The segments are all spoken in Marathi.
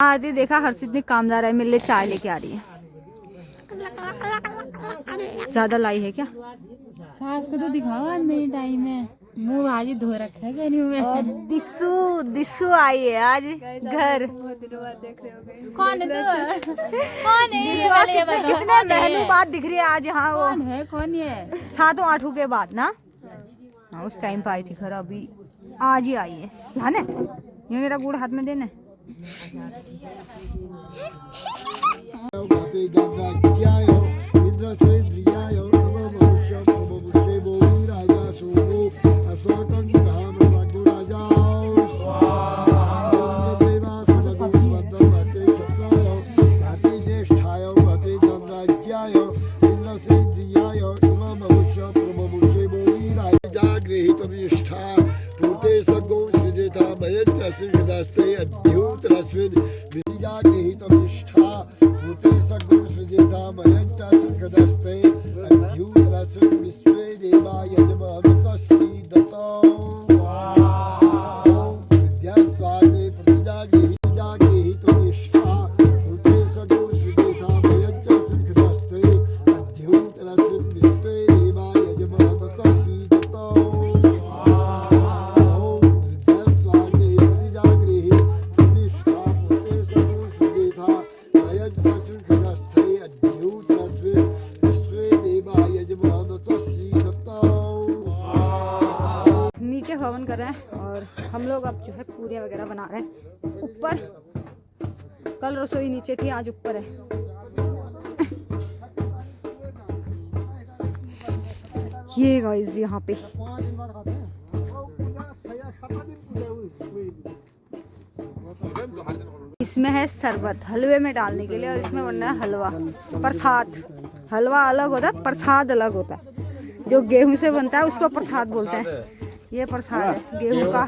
आदि देखा हर्षित ने कामदार है मेरे लिए चाय लेके आ रही है। ज्यादा लाई है क्या? सास को तो दिखावा नहीं टाइम है, मुंह आज ही धो रखा है कहनी में। दिसू दिसू आई है आज घर। कौन है तो? कौन है ये वाले? ये बताओ कितने महीनों बाद दिख रही है आज। हाँ वो कौन है? कौन ये? 7-8 के बाद ना। हाँ उस टाइम पे आई थी घर, अभी आज ही आई है। है ये मेरा गुड़ हाथ में देना। हवन कर रहे हैं और हम लोग अब जो है पूरियां वगैरह बना रहे हैं ऊपर। कल रसोई नीचे थी, आज ऊपर है। ये गाइस यहाँ पे इसमें है शरबत हलवे में डालने के लिए, और इसमें बनना है हलवा प्रसाद। हलवा अलग होता है, प्रसाद अलग होता है। जो गेहूं से बनता है उसको प्रसाद बोलते हैं। ये प्रसाद है गेहूं का।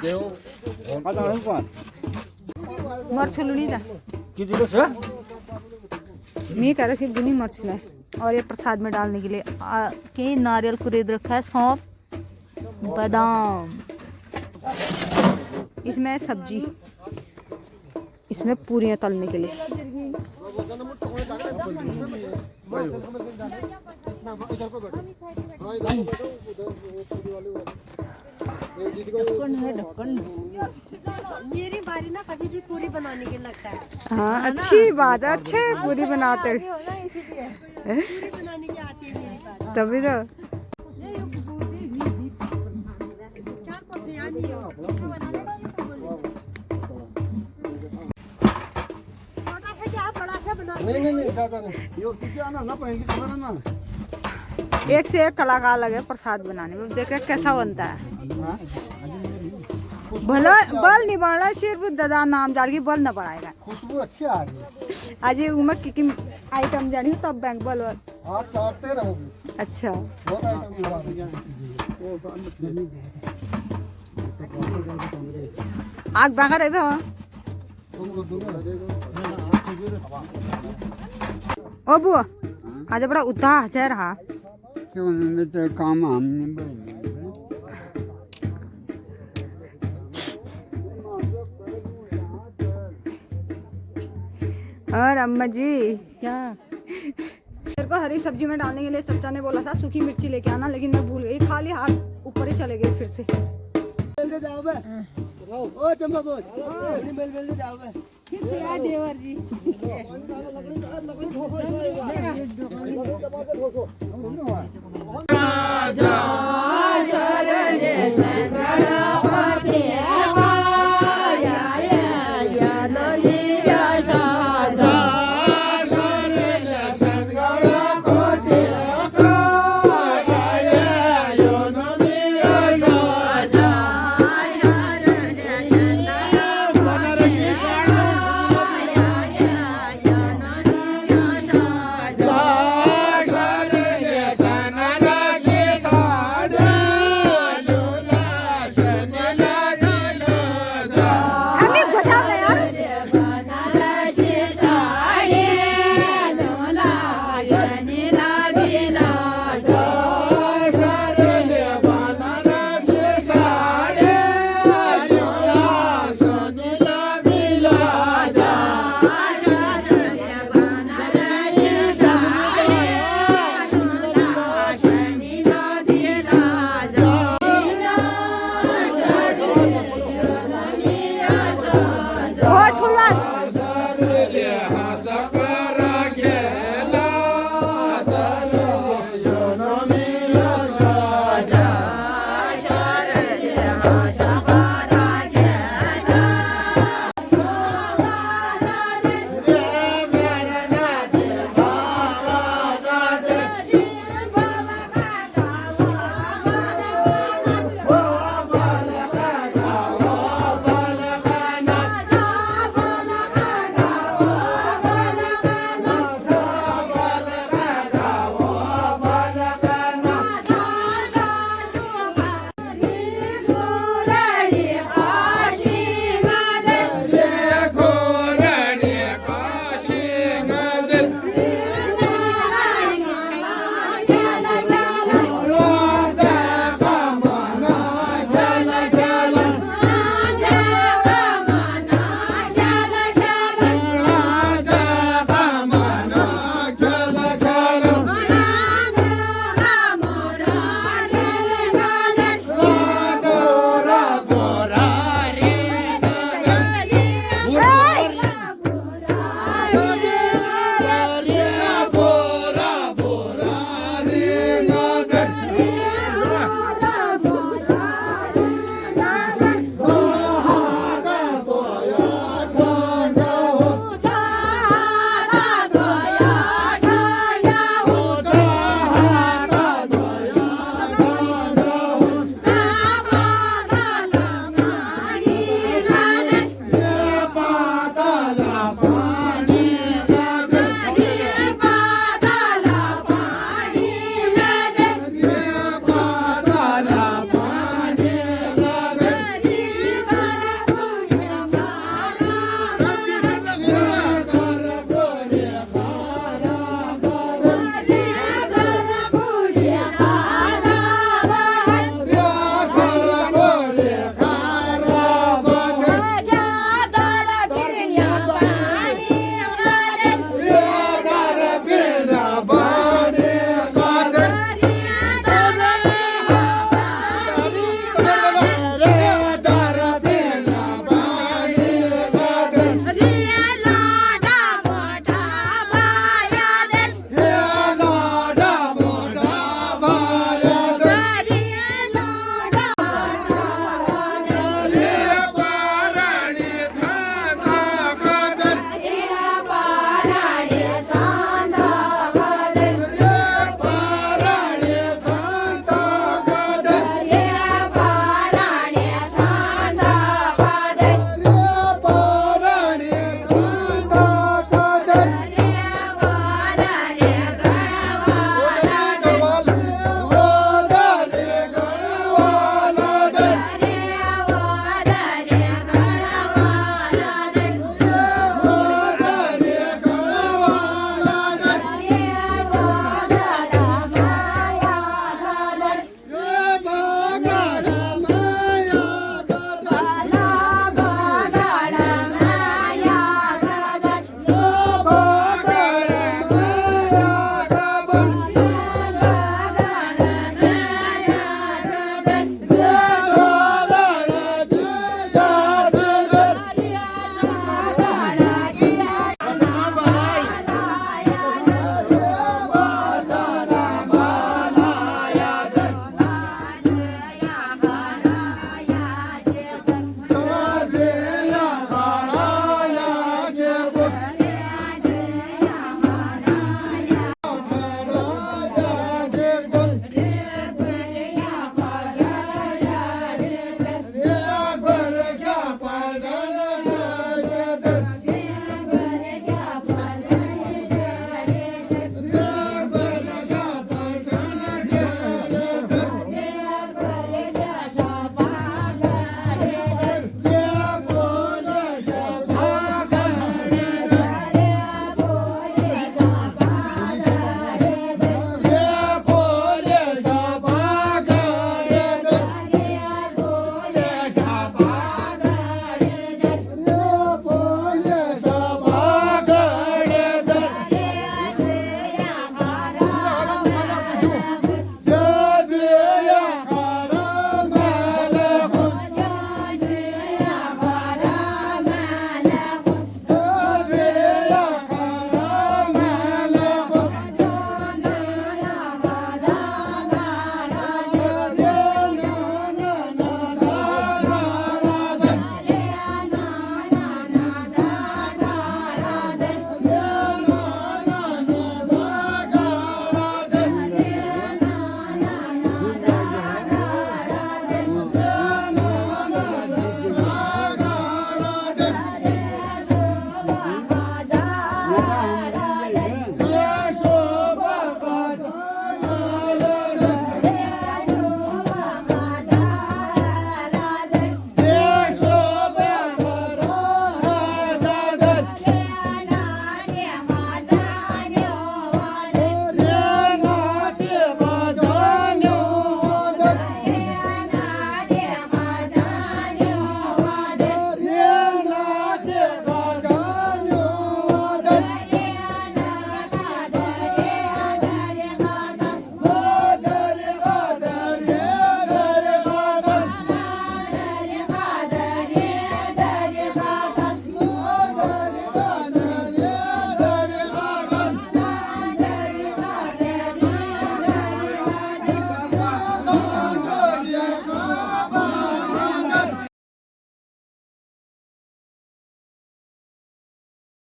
मर्च लुनी था मैं कह रही थी बुनी मर्च है। और ये प्रसाद में डालने के लिए के नारियल खरीद रखा है, सौंफ, बादाम। इसमें सब्जी, इसमें पूरियां तलने के लिए। ढक्कन है, ढक्कन। मेरी बारी ना कभी भी पूरी बनाने के लगता है। हाँ अच्छी बात है, अच्छे पूरी बनाते पूरी बनाने की आती है मेरी बात। तभी तो। चार पाँच याद नहीं हो। छोटा सा क्या बड़ा सा बना? नहीं ज्यादा नहीं। यो क्या ना पाएंगे तुम्हारा ना। एक से एक कलाकार लगे प्रसाद बनाने में। देख रहे कैसा बनता है। भला बल नहीं बढ़ रहा, सिर्फ दादा नाम जान के बल न बढ़ाएगा। खुशबू अच्छी आ रही है। आज उमक की आइटम जानी तब बैंक बल आप चाटते रहोगे। अच्छा बहुत आइटम आग बागा रहे हो। ओ बुआ आज बड़ा उताह है रहा क्यों तो काम हमने और अम्मा जी क्या मेरे को हरी सब्जी में डालने के लिए चचा ने बोला था सूखी मिर्ची लेके आना, लेकिन मैं भूल गई। खाली हाथ ऊपर ही चले गए फिर से। जाओ बे ओ चंपा बोल मिल जाओ बे फिर से यार देवर जी। आशीष